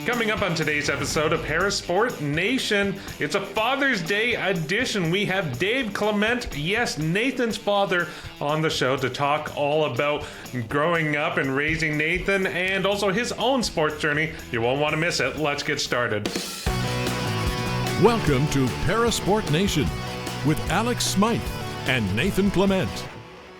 Coming up on today's episode of Parasport Nation, it's a Father's Day edition. We have Dave Clement, yes, Nathan's father, on the show to talk all about growing up and raising Nathan and also his own sports journey. You won't want to miss it. Let's get started. Welcome to Parasport Nation with Alex Smyth and Nathan Clement.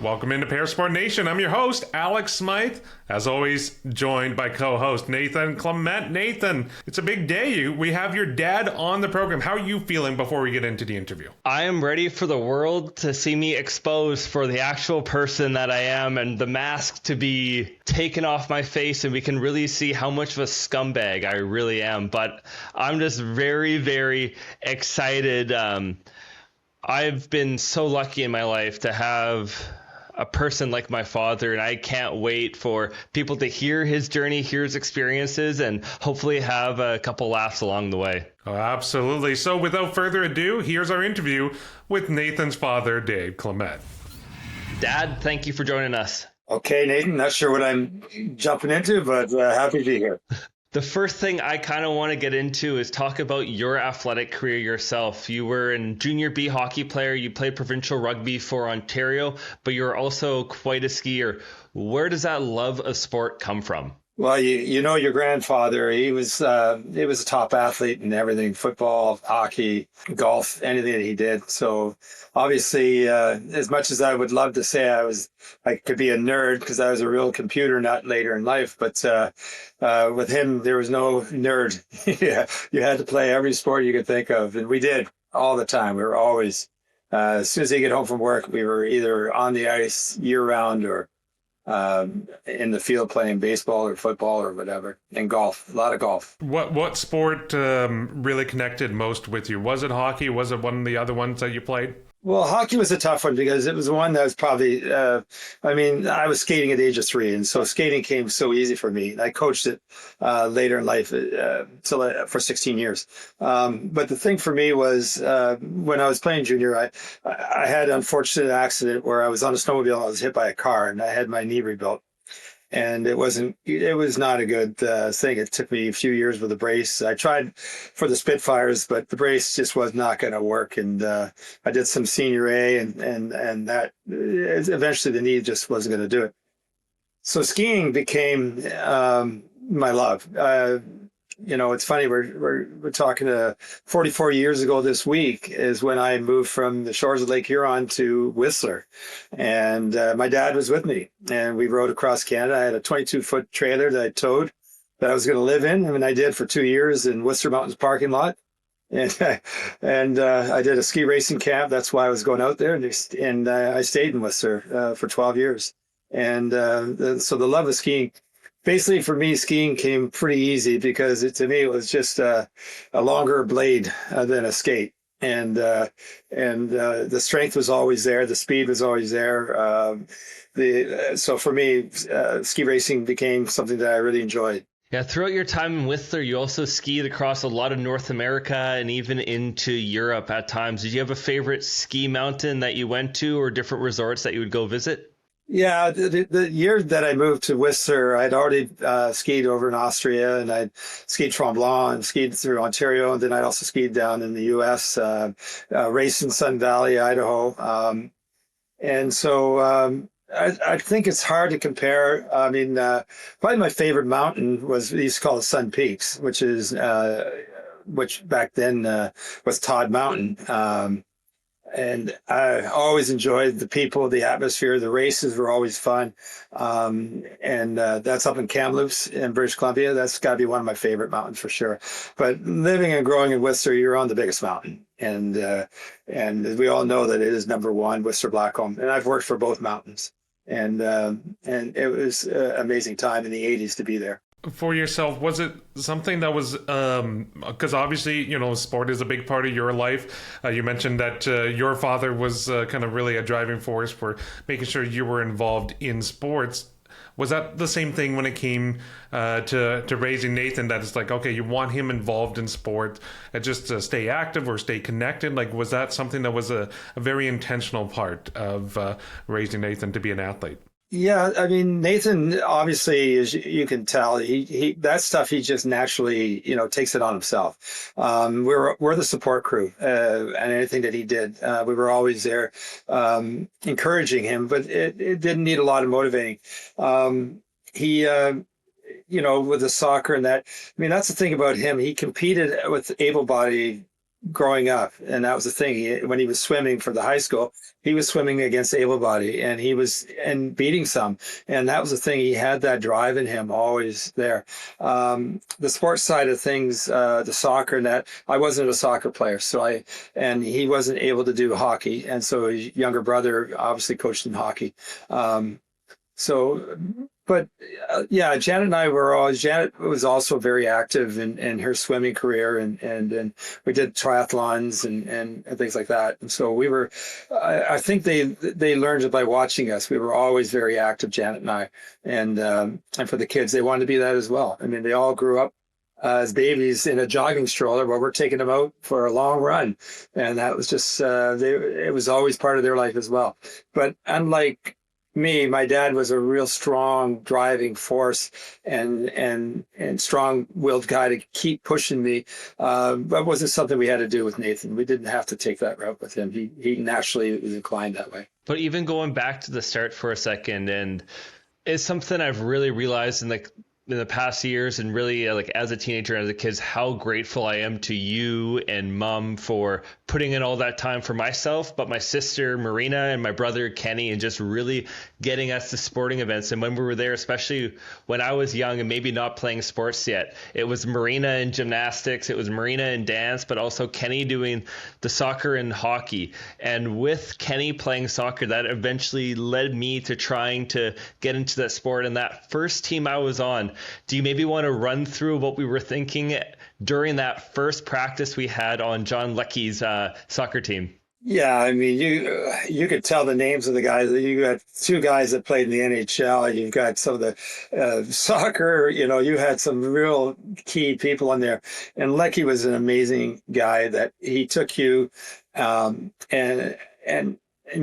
Welcome into Parasport Nation. I'm your host, Alex Smyth. As always, joined by co-host Nathan Clement. Nathan, it's a big day. We have your dad on the program. How are you feeling before we get into the interview? I am ready for the world to see me exposed for the actual person that I am and the mask to be taken off my face, and we can really see how much of a scumbag I really am. But I'm just very, very excited. I've been so lucky in my life to have a person like my father, and I can't wait for people to hear his journey, hear his experiences, and hopefully have a couple laughs along the way. Oh, absolutely. So without further ado, here's our interview with Nathan's father, Dave Clement. Dad, thank you for joining us. Okay, Nathan, not sure what I'm jumping into, but happy to be here. The first thing I kind of want to get into is talk about your athletic career yourself. You were a junior B hockey player. You played provincial rugby for Ontario, but you're also quite a skier. Where does that love of sport come from? Well, you know your grandfather, he was a top athlete in everything, football, hockey, golf, anything that he did. So obviously, as much as I would love to say I could be a nerd because I was a real computer nut later in life, but with him, there was no nerd. Yeah, you had to play every sport you could think of, and we did all the time. We were always, as soon as he get home from work, we were either on the ice year round or in the field playing baseball or football or whatever, and golf, a lot of golf. What sport really connected most with you? Was it hockey? Was it one of the other ones that you played? Well, hockey was a tough one because it was one that was probably, I was skating at the age of 3, and so skating came so easy for me. I coached it later in life for 16 years. But the thing for me was when I was playing junior, I had an unfortunate accident where I was on a snowmobile and I was hit by a car and I had my knee rebuilt. And it was not a good thing. It took me a few years with a brace. I tried for the Spitfires, but the brace just was not going to work. And I did some senior A, and that eventually the knee just wasn't going to do it. So skiing became my love. It's funny. We're talking 44 years ago this week is when I moved from the shores of Lake Huron to Whistler, and my dad was with me, and we rode across Canada. I had a 22-foot trailer that I towed that I was going to live in, and I did for 2 years in Whistler Mountains parking lot, and I did a ski racing camp. That's why I was going out there, and I stayed in Whistler for 12 years, and so the love of skiing. Basically, for me, skiing came pretty easy because to me it was just a longer blade than a skate, and the strength was always there, the speed was always there. So for me, ski racing became something that I really enjoyed. Yeah, throughout your time in Whistler, you also skied across a lot of North America and even into Europe at times. Did you have a favorite ski mountain that you went to or different resorts that you would go visit? Yeah, the year that I moved to Whistler, I'd already skied over in Austria, and I'd skied Tremblant and skied through Ontario, and then I'd also skied down in the U.S., raced in Sun Valley, Idaho. And so I think it's hard to compare. Probably my favorite mountain was, we used to call it Sun Peaks, which back then was Todd Mountain. And I always enjoyed the people, the atmosphere. The races were always fun. And that's up in Kamloops in British Columbia. That's got to be one of my favorite mountains for sure. But living and growing in Whistler, you're on the biggest mountain. And we all know that it is number one, Whistler Blackcomb. And I've worked for both mountains. And it was an amazing time in the 80s to be there. For yourself, was it something that was, because obviously, sport is a big part of your life. You mentioned that your father was kind of really a driving force for making sure you were involved in sports. Was that the same thing when it came to raising Nathan, that it's like, okay, you want him involved in sport just to stay active or stay connected? Like, was that something that was a very intentional part of raising Nathan to be an athlete? Yeah, I mean, Nathan, obviously, as you can tell, he that stuff he just naturally, takes it on himself. We're the support crew, and anything that he did, we were always there, encouraging him, but it didn't need a lot of motivating. He, with the soccer and that, I mean, that's the thing about him. He competed with able-bodied growing up, and that was the thing. When he was swimming for the high school, he was swimming against able-bodied, and he was and beating some, and that was the thing. He had that drive in him always there. The sports side of things, the soccer, and that, I wasn't a soccer player, and he wasn't able to do hockey, and so his younger brother obviously coached in hockey. So, but yeah, Janet was also very active in her swimming career, and we did triathlons and things like that. And so I think they learned it by watching us. We were always very active, Janet and I, and for the kids, they wanted to be that as well. I mean, they all grew up as babies in a jogging stroller while we're taking them out for a long run. And that was just, it was always part of their life as well. But unlike me, my dad was a real strong driving force and strong-willed guy to keep pushing me. But wasn't something we had to do with Nathan. We didn't have to take that route with him. He naturally was inclined that way. But even going back to the start for a second, and it's something I've really realized in the past years, and really like as a teenager and as a kid, how grateful I am to you and Mom for putting in all that time for myself, but my sister Marina and my brother Kenny, and just really getting us to sporting events. And when we were there, especially when I was young and maybe not playing sports yet, it was Marina in gymnastics, it was Marina in dance, but also Kenny doing the soccer and hockey. And with Kenny playing soccer, that eventually led me to trying to get into that sport. And that first team I was on, do you maybe want to run through what we were thinking during that first practice we had on John Lecky's soccer team? Yeah, I mean, you could tell the names of the guys. You got two guys that played in the NHL. You've got some of the soccer. You had some real key people in there. And Lecky was an amazing guy that he took you, and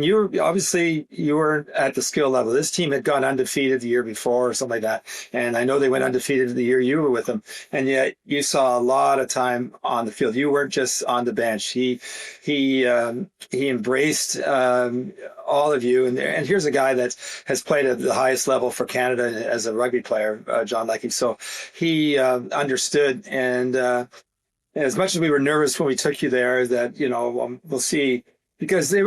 you were obviously you were at the skill level. This team had gone undefeated the year before or something like that. And I know they went undefeated the year you were with them. And yet you saw a lot of time on the field. You weren't just on the bench. He embraced all of you. And here's a guy that has played at the highest level for Canada as a rugby player, John Leckie. So he understood. And as much as we were nervous when we took you there, that we'll see, because it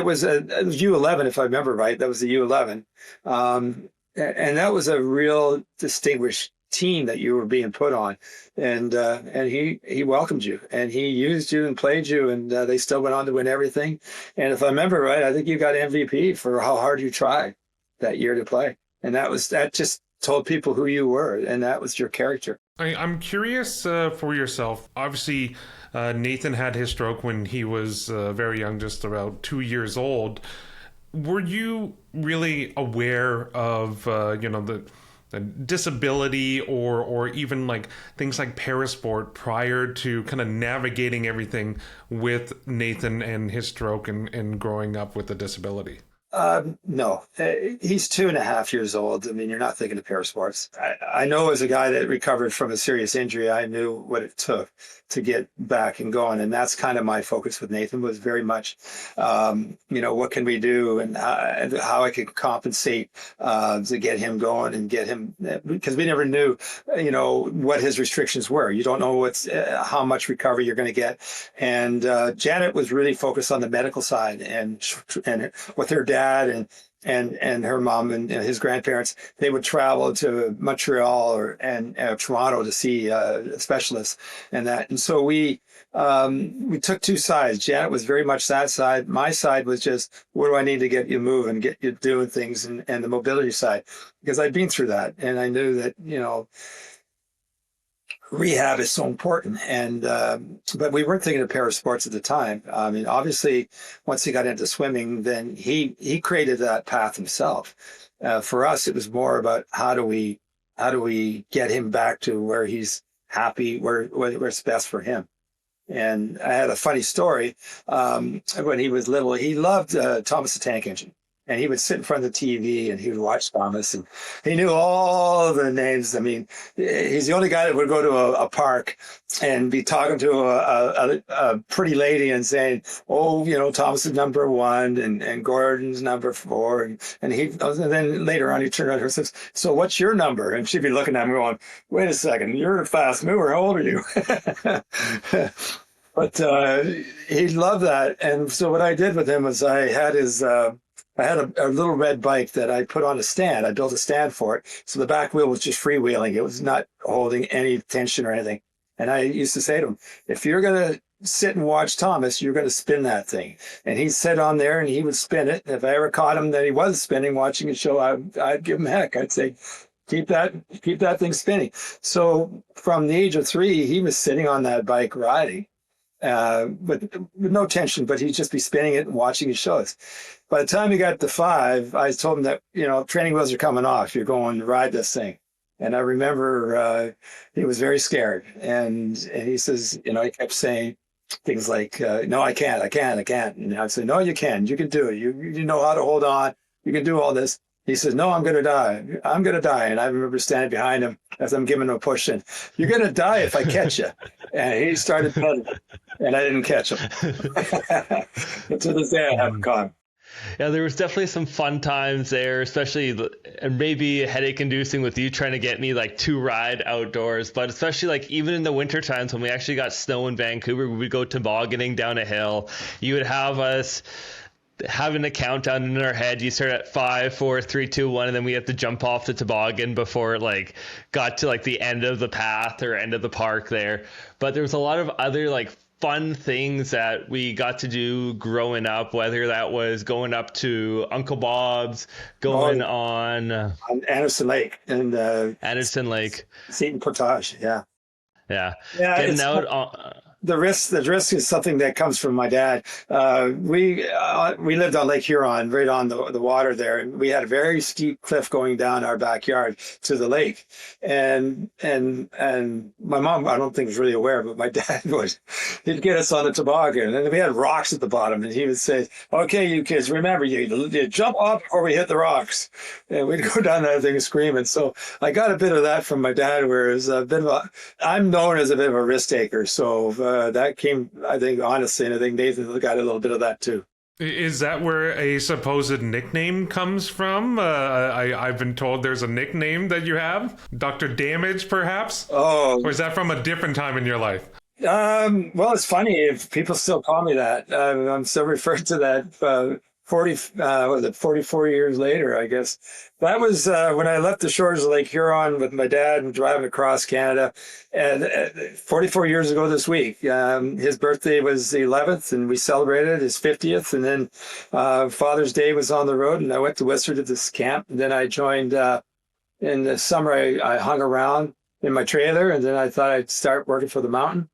was U11, if I remember right. That was the U11. And that was a real distinguished team that you were being put on. And he welcomed you, and he used you and played you, and they still went on to win everything. And if I remember right, I think you got MVP for how hard you tried that year to play. And that just told people who you were, and that was your character. I'm curious for yourself. Obviously, Nathan had his stroke when he was very young, just about 2 years old. Were you really aware of, the disability or even like things like parasport prior to kind of navigating everything with Nathan and his stroke and growing up with a disability? No, he's 2.5 years old. I mean, you're not thinking of parasports. I know as a guy that recovered from a serious injury, I knew what it took to get back and going. And that's kind of my focus with Nathan, was very much, what can we do and how I could compensate to get him going and get him, because we never knew, what his restrictions were. You don't know how much recovery you're going to get. And Janet was really focused on the medical side, and with her dad and her mom and his grandparents, they would travel to Montreal and Toronto to see specialists and that. And so we took two sides. Janet was very much that side. My side was just, what do I need to get you moving, get you doing things, and the mobility side, because I'd been through that, and I knew that rehab is so important. And but we weren't thinking of parasports at the time. I mean, obviously, once he got into swimming, then he created that path himself. For us, it was more about how do we get him back to where he's happy, where it's best for him. And I had a funny story. When he was little, he loved Thomas the Tank Engine. And he would sit in front of the TV and he would watch Thomas, and he knew all the names. I mean, he's the only guy that would go to a park and be talking to a pretty lady and saying, "Oh, Thomas is number 1 and Gordon's number 4." And then later on he turned around to her and says, "So what's your number?" And she'd be looking at him going, "Wait a second, you're a fast mover. How old are you?" But he loved that. And so what I did with him was I had a little red bike that I put on a stand. I built a stand for it. So the back wheel was just freewheeling. It was not holding any tension or anything. And I used to say to him, if you're going to sit and watch Thomas, you're going to spin that thing. And he'd sit on there and he would spin it. And if I ever caught him that he was spinning, watching a show, I'd give him heck. I'd say, keep that thing spinning. So from the age of 3, he was sitting on that bike riding. With no tension, but he'd just be spinning it and watching his shows. By the time he got to 5, I told him that, training wheels are coming off. You're going to ride this thing. And I remember he was very scared. And he says, he kept saying things like, "No, I can't. And I'd say, "No, you can. You can do it. You know how to hold on. You can do all this." He says, "No, I'm going to die. I'm going to die." And I remember standing behind him as I'm giving him a push in. "You're going to die if I catch you." And he started pedaling, and I didn't catch him. But to this day, I haven't caught him. Yeah, there was definitely some fun times there, especially and maybe headache inducing with you trying to get me to ride outdoors, but especially even in the winter times when we actually got snow in Vancouver, we would go tobogganing down a hill. You would have us having a countdown in our head. You start at 5, 4, 3, 2, 1, and then we have to jump off the toboggan before it got to the end of the path or end of the park there. But there was a lot of other fun things that we got to do growing up, whether that was going up to Uncle Bob's, going on Anderson Lake and Anderson Lake, Seton Portage. Yeah. Getting out on. The risk is something that comes from my dad. We lived on Lake Huron, right on the water there, and we had a very steep cliff going down our backyard to the lake. And my mom, I don't think was really aware, but my dad he'd get us on the toboggan, and we had rocks at the bottom, and he would say, "Okay, you kids, remember you jump off before we hit the rocks." And we'd go down that thing screaming. So I got a bit of that from my dad, whereas I'm known as a bit of a risk taker. So that came, I think, honestly, and I think Nathan got a little bit of that too. Is that where a supposed nickname comes from? I've been told there's a nickname that you have, Dr. Damage, perhaps? Oh. Or is that from a different time in your life? Well, it's funny if people still call me that. I'm still referred to that 44 years later, I guess. That was when I left the shores of Lake Huron with my dad and driving across Canada. And 44 years ago this week, his birthday was the 11th, and we celebrated his 50th. And then Father's Day was on the road, and I went to Whistler to this camp. And then I joined in the summer. I hung around in my trailer, and then I thought I'd start working for the mountain.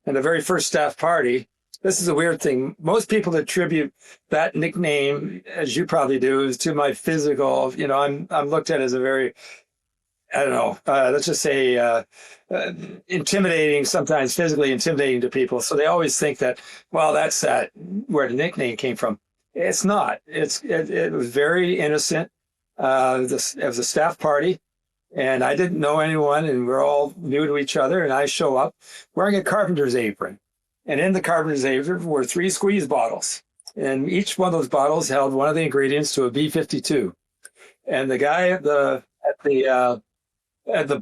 And the very first staff party, this is a weird thing. Most people attribute that nickname, as you probably do, is to my physical. I'm looked at as a very, I don't know, let's just say intimidating, sometimes physically intimidating to people. So they always think that, well, that's where the nickname came from. It's not. It was very innocent. It was a staff party, and I didn't know anyone, and we're all new to each other. And I show up wearing a carpenter's apron. And in the carpenter's apron were 3 squeeze bottles. And each one of those bottles held one of the ingredients to a B-52. And the guy at the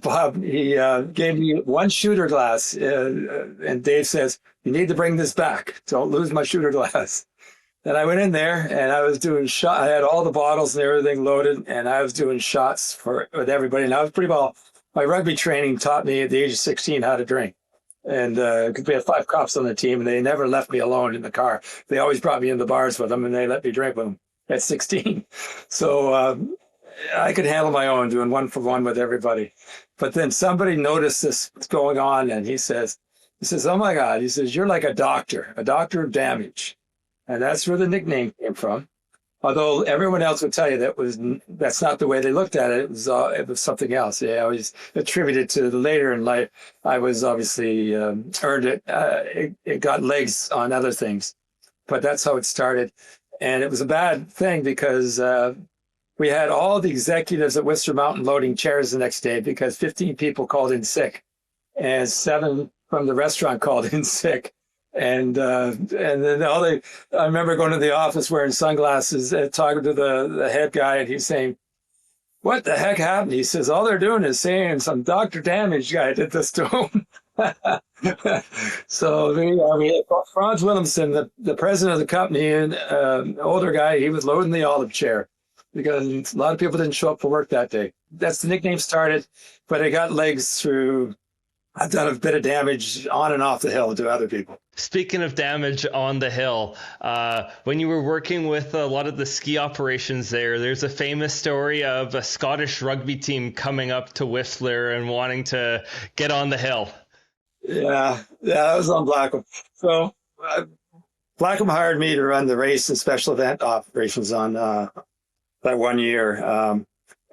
pub, he gave me 1 shooter glass. And Dave says, "You need to bring this back. Don't lose my shooter glass." And I went in there and I was doing shots. I had all the bottles and everything loaded, and I was doing shots with everybody. And I was pretty well, my rugby training taught me at the age of 16 how to drink. And because we had 5 cops on the team, and they never left me alone in the car. They always brought me in the bars with them, and they let me drink with them at 16. So I could handle my own, doing 1-for-1 with everybody. But then somebody noticed this going on, and he says, "Oh my God," he says, "you're like a doctor of damage." And that's where the nickname came from. Although everyone else would tell you that's not the way they looked at it. It was something else. They always attributed to the later in life. I was obviously earned it. It got legs on other things, but that's how it started. And it was a bad thing because we had all the executives at Whistler Mountain loading chairs the next day because 15 people called in sick, and 7 from the restaurant called in sick. And then I remember going to the office wearing sunglasses and talking to the head guy, and he's saying, "What the heck happened?" He says, "All they're doing is saying some Dr. Damage guy did this to him." So we had Franz Willemsen, the president of the company, and older guy, he was loading the olive chair because a lot of people didn't show up for work that day. That's the nickname started, but it got legs through. I've done a bit of damage on and off the hill to other people. Speaking of damage on the hill, when you were working with a lot of the ski operations there's a famous story of a Scottish rugby team coming up to Whistler and wanting to get on the hill. Yeah, that was on Blackham. So Blackham hired me to run the race and special event operations on that one year.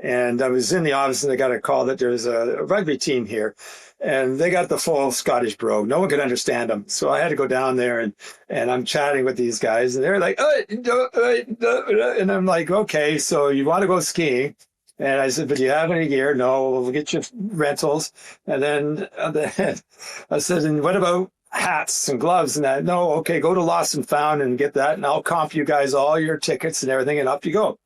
And I was in the office and I got a call that there's a rugby team here. And they got the full Scottish brogue. No one could understand them. So I had to go down there and I'm chatting with these guys. And they're like, and I'm like, okay, so you want to go skiing? And I said, but do you have any gear? No, we'll get you rentals. And then I said, and what about hats and gloves and that? No, okay, go to Lost and Found and get that. And I'll comp you guys all your tickets and everything. And up you go.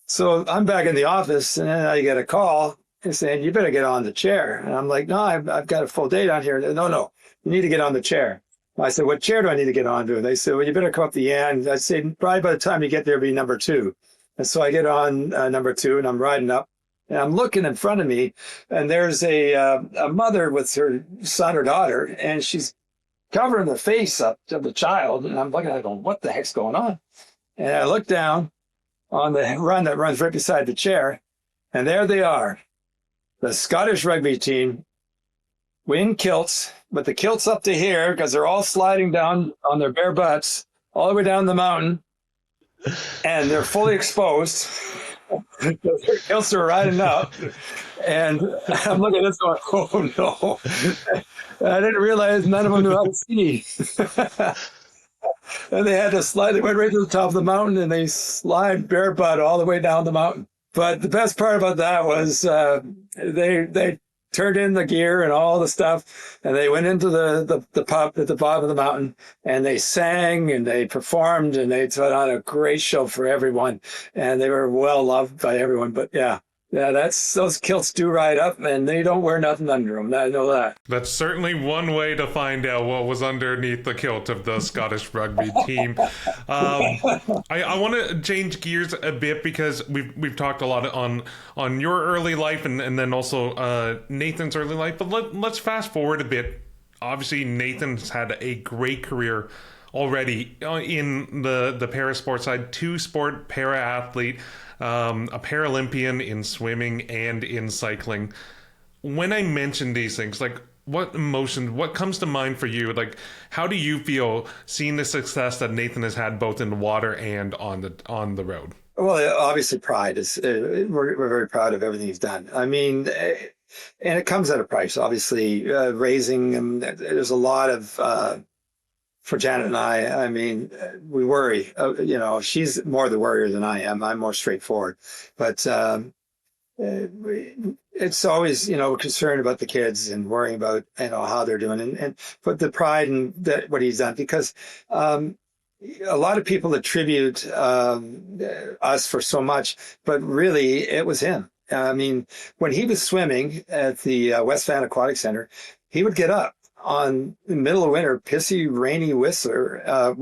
So I'm back in the office and then I get a call. And saying, you better get on the chair. And I'm like, no, I've got a full day down here. No, you need to get on the chair. I said, what chair do I need to get onto? And they said, well, you better come up the end. I said, probably by the time you get there, be number 2. And so I get on number 2 and I'm riding up and I'm looking in front of me and there's a mother with her son or daughter and she's covering the face up of the child. And I'm looking at it going, what the heck's going on? And I look down on the run that runs right beside the chair and there they are. The Scottish rugby team in kilts, but the kilts up to here because they're all sliding down on their bare butts all the way down the mountain, and they're fully exposed. Their kilts are riding up, and I'm looking at this going, oh no! I didn't realize none of them knew how to ski. And they had to slide. They went right to the top of the mountain, and they slide bare butt all the way down the mountain. But the best part about that was they turned in the gear and all the stuff, and they went into the pub at the bottom of the mountain, and they sang and they performed, and they put on a great show for everyone, and they were well loved by everyone. But yeah, those kilts do ride up, and they don't wear nothing under them. I know that. That's certainly one way to find out what was underneath the kilt of the Scottish rugby team. I want to change gears a bit because we've talked a lot on your early life and then also Nathan's early life. But let's fast forward a bit. Obviously, Nathan's had a great career already in the para sport side, 2-sport para athlete. A Paralympian in swimming and in cycling. When I mention these things, like what comes to mind for you? Like, how do you feel seeing the success that Nathan has had both in the water and on the road? Well, obviously pride is, we're very proud of everything he's done. I mean, and it comes at a price, obviously, raising him. There's a lot of, for Janet and I mean, we worry, she's more the worrier than I am. I'm more straightforward, but it's always, concerned about the kids and worrying about, how they're doing and put the pride in what he's done, because a lot of people attribute us for so much, but really it was him. I mean, when he was swimming at the West Van Aquatic Center, he would get up on the middle of winter, pissy, rainy Whistler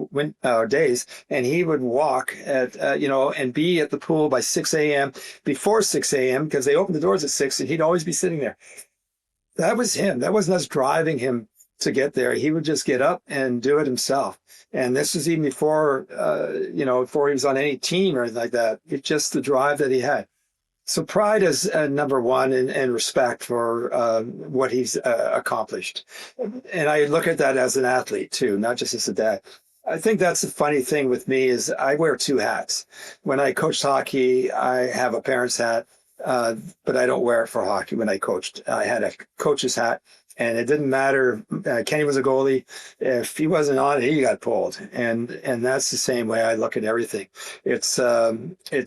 days, and he would walk at, and be at the pool by 6 a.m., before 6 a.m., because they opened the doors at 6, and he'd always be sitting there. That was him. That wasn't us driving him to get there. He would just get up and do it himself. And this was even before, before he was on any team or anything like that. It's just the drive that he had. So pride is number one, and respect for what he's accomplished. And I look at that as an athlete too, not just as a dad. I think that's the funny thing with me is I wear 2 hats. When I coached hockey, I have a parent's hat, but I don't wear it for hockey when I coached. I had a coach's hat. And it didn't matter. Kenny was a goalie. If he wasn't on, he got pulled. And that's the same way I look at everything. It's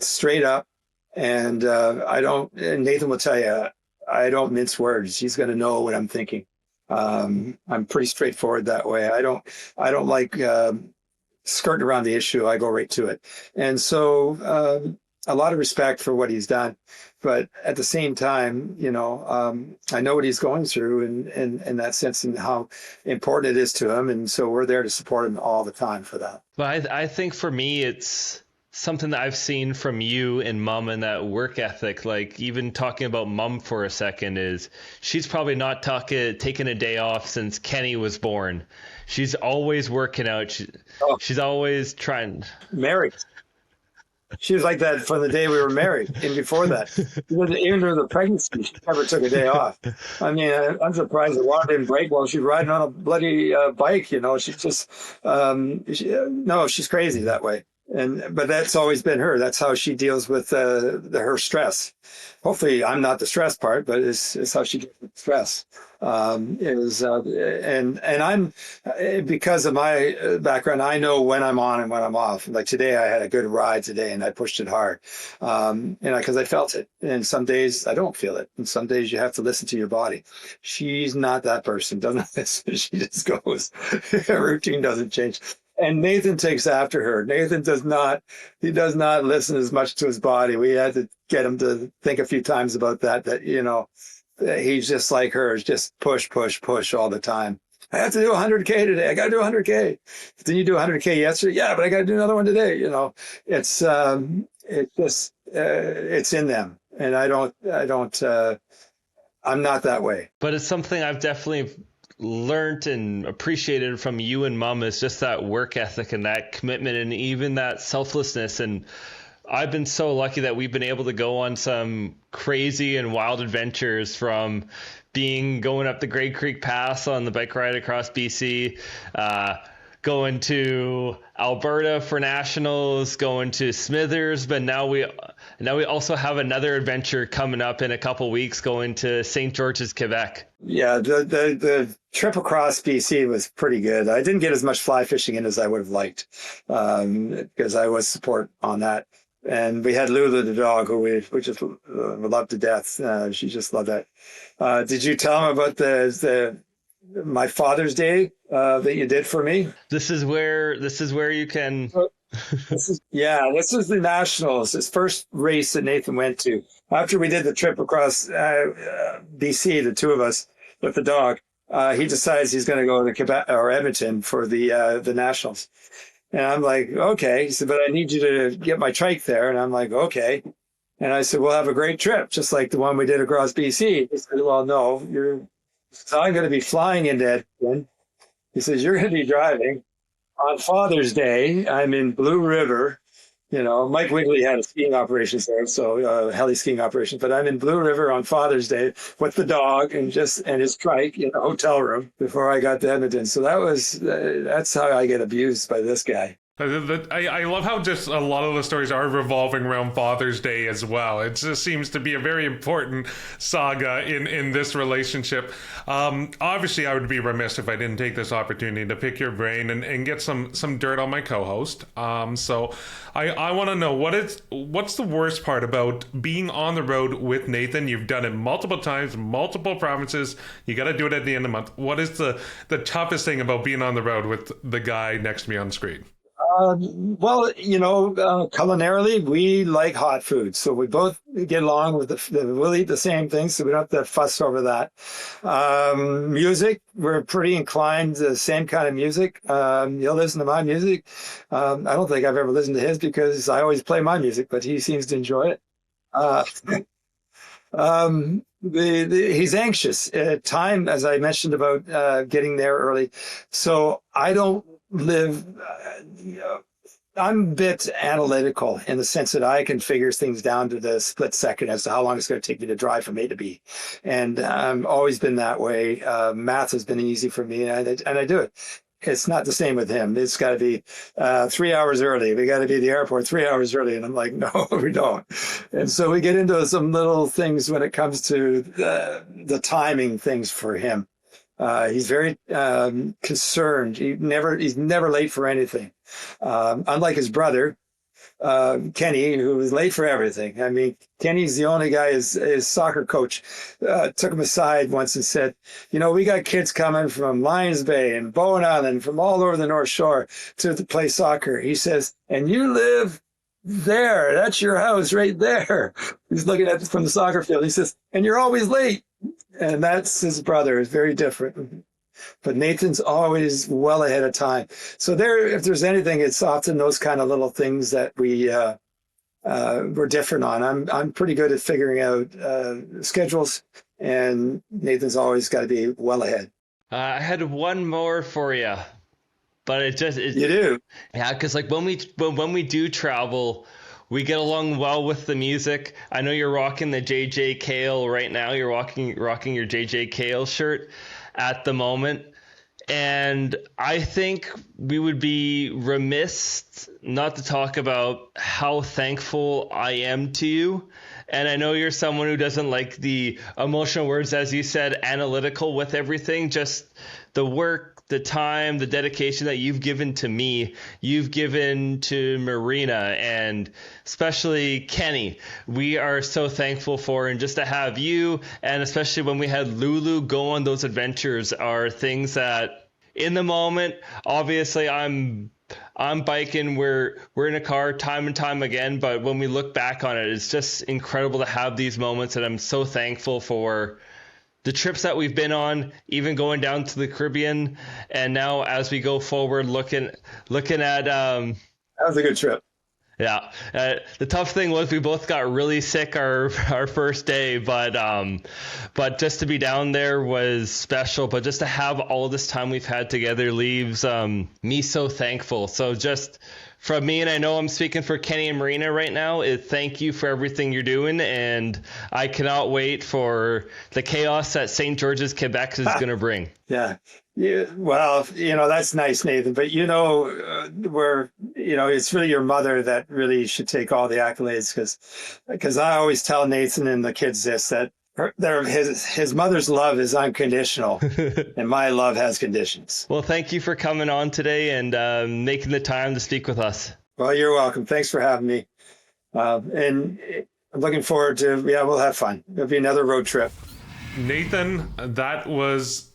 straight up. And I don't. And Nathan will tell you, I don't mince words. He's going to know what I'm thinking. I'm pretty straightforward that way. I don't like skirting around the issue. I go right to it. And so a lot of respect for what he's done. But at the same time, I know what he's going through in that sense and how important it is to him. And so we're there to support him all the time for that. But I think for me, it's something that I've seen from you and Mom and that work ethic. Like even talking about Mom for a second is she's probably not taken a day off since Kenny was born. She's always working out. She's always trying. Married. She was like that from the day we were married and before that. Even during the pregnancy, she never took a day off. I mean, I'm surprised the water didn't break while she's riding on a bloody bike. She's just, she's crazy that way. But that's always been her. That's how she deals with her stress. Hopefully, I'm not the stress part, but it's how she deals with stress. And I'm because of my background, I know when I'm on and when I'm off. Like today, I had a good ride today, and I pushed it hard, because I felt it. And some days I don't feel it, and some days you have to listen to your body. She's not that person. Doesn't listen. She just goes. Her routine doesn't change. And Nathan takes after her. Nathan does not listen as much to his body. We had to get him to think a few times about that he's just like her, just push all the time. I have to do 100K today. I got to do 100K. Didn't you do 100K yesterday? Yeah, but I got to do another one today. It's in them. And I'm not that way. But it's something I've definitely learned and appreciated from you and Mom is just that work ethic and that commitment and even that selflessness. And I've been so lucky that we've been able to go on some crazy and wild adventures, from going up the Great Creek Pass on the bike ride across BC, going to Alberta for nationals, going to Smithers, but now we also have another adventure coming up in a couple weeks, going to St. George's, Quebec. Yeah, the trip across BC was pretty good. I didn't get as much fly fishing in as I would have liked, because I was support on that. And we had Lulu, the dog, who we just loved to death. She just loved that. Did you tell him about my Father's Day that you did for me? This is where you can. This was the Nationals, his first race that Nathan went to. After we did the trip across BC, the two of us with the dog, he decides he's going to go to Quebec or Edmonton for the Nationals. And I'm like, okay. He said, but I need you to get my trike there. And I'm like, okay. And I said, we'll have a great trip, just like the one we did across BC. He said, well, no, so I'm going to be flying into Edmonton. He says, you're going to be driving. On Father's Day, I'm in Blue River. Mike Wigley had a skiing operation there, so heli skiing operation. But I'm in Blue River on Father's Day with the dog and his trike in a hotel room before I got to Edmonton. So that's how I get abused by this guy. I love how just a lot of the stories are revolving around Father's Day as well. It just seems to be a very important saga in this relationship. Obviously, I would be remiss if I didn't take this opportunity to pick your brain and get some dirt on my co-host. So I want to know what's the worst part about being on the road with Nathan? You've done it multiple times, multiple provinces. You got to do it at the end of the month. What is the toughest thing about being on the road with the guy next to me on the screen? Culinarily, we like hot food. So we both get along with we'll eat the same things, so we don't have to fuss over that. Music, we're pretty inclined to the same kind of music. He'll listen to my music. I don't think I've ever listened to his because I always play my music, but he seems to enjoy it. He's anxious. Time, as I mentioned about getting there early. So I don't live, I'm a bit analytical in the sense that I can figure things down to the split second as to how long it's going to take me to drive from A to B. And I've always been that way. Math has been easy for me, and I do it. It's not the same with him. It's got to be 3 hours early. We got to be at the airport 3 hours early. And I'm like, no, we don't. And so we get into some little things when it comes to the timing things for him. He's very concerned. He's never late for anything. Unlike his brother, Kenny, who was late for everything. I mean, Kenny's the only guy, his soccer coach took him aside once and said, we got kids coming from Lions Bay and Bowen Island, from all over the North Shore to play soccer. He says, and you live there. That's your house right there. He's looking at it from the soccer field. He says, and you're always late. And that's his brother. It's very different. But Nathan's always well ahead of time. So if there's anything, it's often those kind of little things that we're different on. I'm pretty good at figuring out schedules, and Nathan's always got to be well ahead. I had one more for you, but you do, yeah, because like when we do travel, we get along well with the music. I know you're rocking the JJ Cale right now. You're rocking your JJ Cale shirt at the moment. And I think we would be remiss not to talk about how thankful I am to you. And I know you're someone who doesn't like the emotional words, as you said, analytical with everything, just the work, the time, the dedication that you've given to me, you've given to Marina, and especially Kenny. We are so thankful for, and just to have you, and especially when we had Lulu go on those adventures, are things that in the moment, obviously I'm biking, we're in a car time and time again, but when we look back on it, it's just incredible to have these moments, and I'm so thankful for the trips that we've been on, even going down to the Caribbean, and now as we go forward, looking at that was a good trip. Yeah, the tough thing was we both got really sick our first day, but just to be down there was special. But just to have all this time we've had together leaves me so thankful. So just from me, and I know I'm speaking for Kenny and Marina right now, is thank you for everything you're doing, and I cannot wait for the chaos that St. George's, Quebec is going to bring. Yeah. Yeah, well, that's nice, Nathan. But it's really your mother that really should take all the accolades, because I always tell Nathan and the kids this, that his mother's love is unconditional, and my love has conditions. Well, thank you for coming on today and making the time to speak with us. Well, you're welcome. Thanks for having me, and I'm looking forward to. Yeah, we'll have fun. It'll be another road trip. Nathan, that was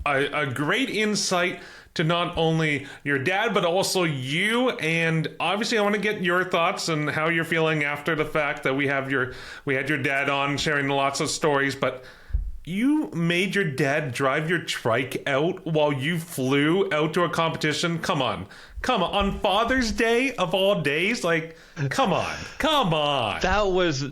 a great insight to not only your dad, but also you. And obviously I want to get your thoughts on how you're feeling after the fact that we had your dad on sharing lots of stories, but you made your dad drive your trike out while you flew out to a competition. Come on, Father's Day of all days. Like, come on. That was,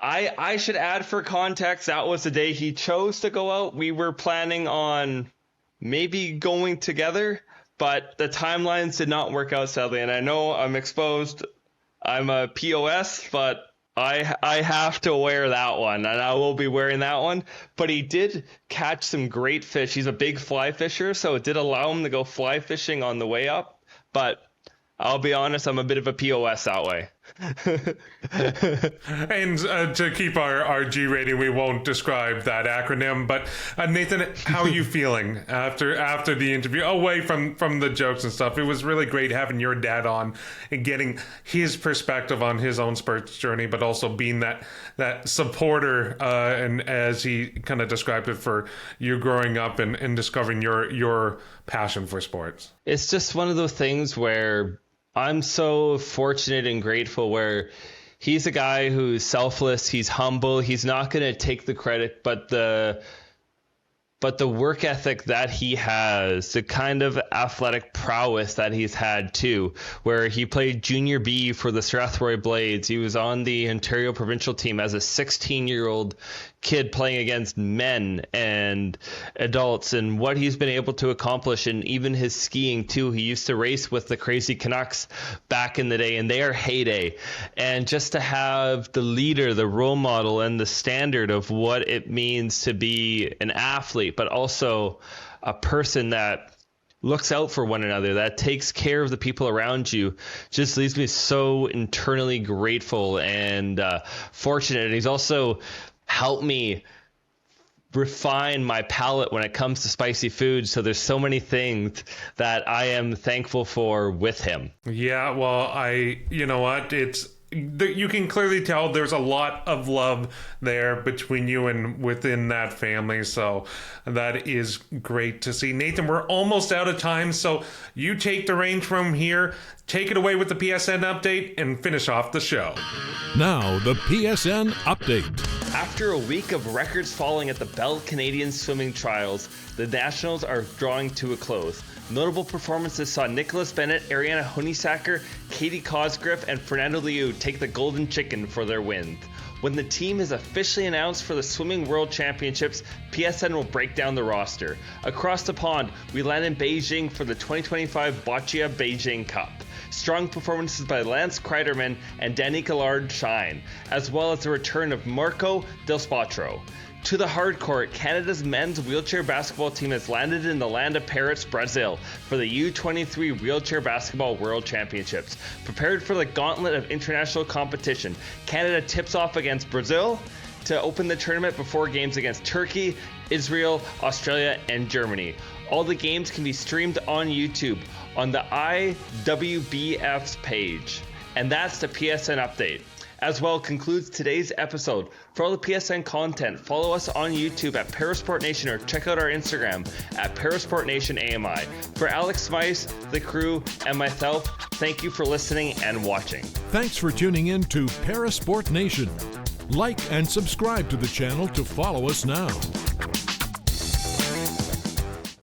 I should add for context, that was the day he chose to go out. We were planning on maybe going together, but the timelines did not work out, sadly. And I know I'm exposed. I'm a POS, but I have to wear that one, and I will be wearing that one. But he did catch some great fish. He's a big fly fisher, so it did allow him to go fly fishing on the way up. But I'll be honest, I'm a bit of a POS that way. And to keep our G rating, we won't describe that acronym. But Nathan, how are you feeling after the interview? Away from the jokes and stuff, it was really great having your dad on and getting his perspective on his own sports journey, but also being that supporter, and as he kind of described it, for you growing up and discovering your passion for sports. It's just one of those things where I'm so fortunate and grateful, where he's a guy who's selfless, he's humble, he's not going to take the credit, but the work ethic that he has, the kind of athletic prowess that he's had too, where he played junior B for the Strathroy Blades. He was on the Ontario provincial team as a 16-year-old kid playing against men and adults, and what he's been able to accomplish, and even his skiing too. He used to race with the Crazy Canucks back in the day, and they are heyday. And just to have the leader, the role model, and the standard of what it means to be an athlete, but also a person that looks out for one another, that takes care of the people around you, just leaves me so internally grateful and fortunate. And he's also helped me refine my palate when it comes to spicy food. So there's so many things that I am thankful for with him. Yeah, well, you know what? You can clearly tell there's a lot of love there between you and within that family. So that is great to see. Nathan, we're almost out of time. So you take the reins from here. Take it away with the PSN update and finish off the show. Now, the PSN update. After a week of records falling at the Bell Canadian Swimming Trials, the Nationals are drawing to a close. Notable performances saw Nicholas Bennett, Ariana Honeysacker, Katie Cosgriff, and Fernando Liu take the golden chicken for their win. When the team is officially announced for the Swimming World Championships, PSN will break down the roster. Across the pond, we land in Beijing for the 2025 Boccia Beijing Cup. Strong performances by Lance Kreiderman and Danny Gallard shine, as well as the return of Marco Del Spatro. To the hard court, Canada's men's wheelchair basketball team has landed in the land of Paris, Brazil, for the U23 Wheelchair Basketball World Championships. Prepared for the gauntlet of international competition, Canada tips off against Brazil to open the tournament before games against Turkey, Israel, Australia, and Germany. All the games can be streamed on YouTube on the IWBF's page. And that's the PSN update. As well concludes today's episode. For all the PSN content, follow us on YouTube at Parasport Nation or check out our Instagram at Parasport Nation AMI. For Alex Smyth, the crew, and myself, thank you for listening and watching. Thanks for tuning in to Parasport Nation. Like and subscribe to the channel to follow us now.